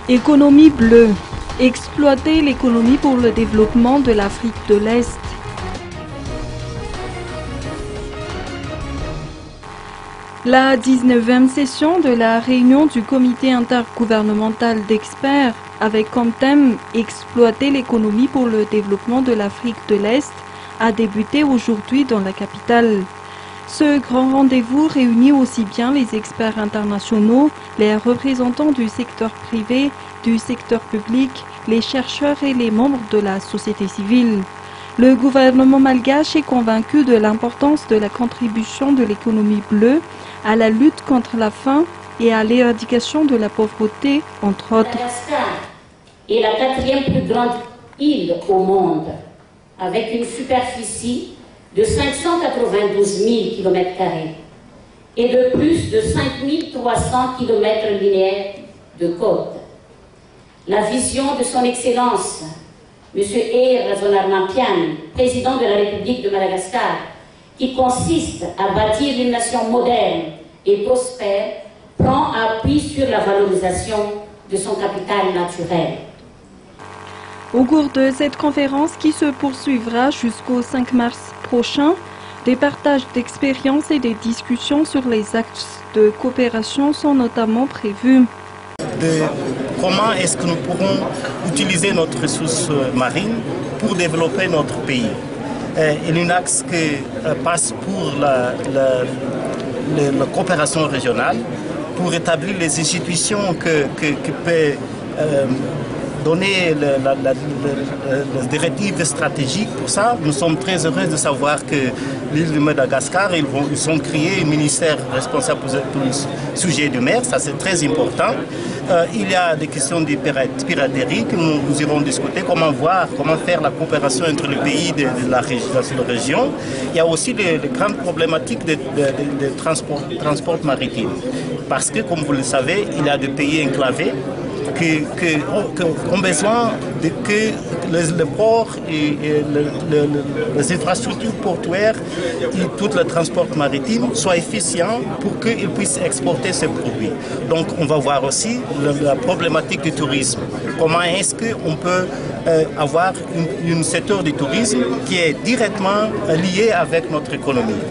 Économie bleue. Exploiter l'économie pour le développement de l'Afrique de l'Est. La 19e session de la réunion du comité intergouvernemental d'experts avec comme thème « Exploiter l'économie pour le développement de l'Afrique de l'Est » a débuté aujourd'hui dans la capitale. Ce grand rendez-vous réunit aussi bien les experts internationaux, les représentants du secteur privé, du secteur public, les chercheurs et les membres de la société civile. Le gouvernement malgache est convaincu de l'importance de la contribution de l'économie bleue à la lutte contre la faim et à l'éradication de la pauvreté, entre autres. Madagascar est la 4e plus grande île au monde, avec une superficie de 592 000 km² et de plus de 5 300 km linéaires de côte. La vision de son Excellence, M. Heer Rajaonarimampianina, président de la République de Madagascar, qui consiste à bâtir une nation moderne et prospère, prend appui sur la valorisation de son capital naturel. Au cours de cette conférence qui se poursuivra jusqu'au 5 mars prochain, des partages d'expériences et des discussions sur les axes de coopération sont notamment prévus. Comment est-ce que nous pourrons utiliser notre ressource marine pour développer notre pays. Et un axe qui passe pour la coopération régionale, pour établir les institutions qui peuvent donner les directives stratégiques. Pour ça, nous sommes très heureux de savoir que l'île de Madagascar, ils ont créé un ministère responsable pour le sujet de mer, ça c'est très important. Il y a des questions de piraterie que nous irons discuter, comment faire la coopération entre les pays de la région. Il y a aussi les grandes problématiques de transport maritime. Parce que, comme vous le savez, il y a des pays enclavés qui ont besoin que le port et les infrastructures portuaires et tout le transport maritime soient efficients pour qu'ils puissent exporter ces produits. Donc on va voir aussi la problématique du tourisme. Comment est-ce qu'on peut avoir un secteur du tourisme qui est directement lié avec notre économie.